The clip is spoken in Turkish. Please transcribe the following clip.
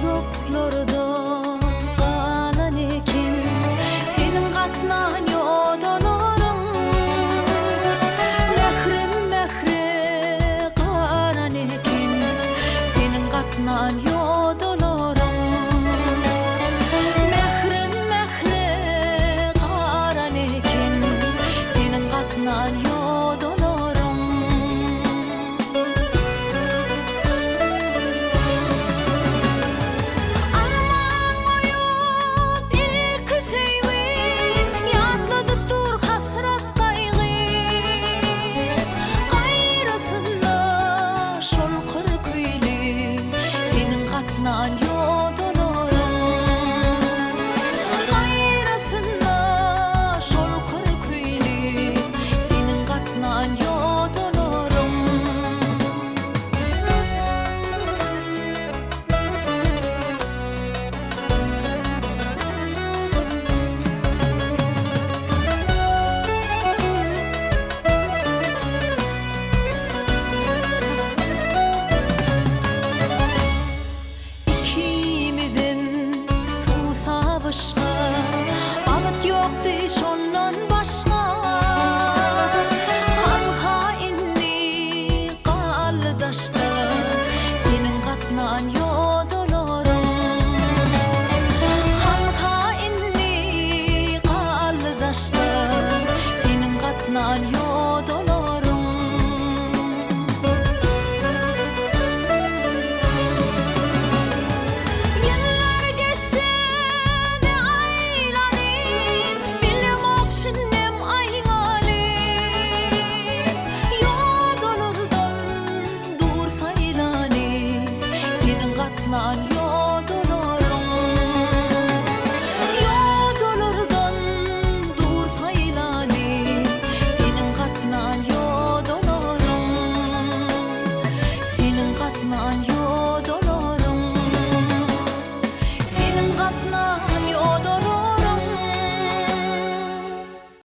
uzaklardan kalan ekin, senin katnan yodalarım. Mehrim mehre kalan ekin, senin katnan yodalarım. Mehrim mehre kalan ekin, senin katnan yodalarım. Ağıt yok deyiş ondan başka. Han hainli kallı daşta, senin katman yodalarım. Han hainli kallı daşta, senin katman yodalarım. On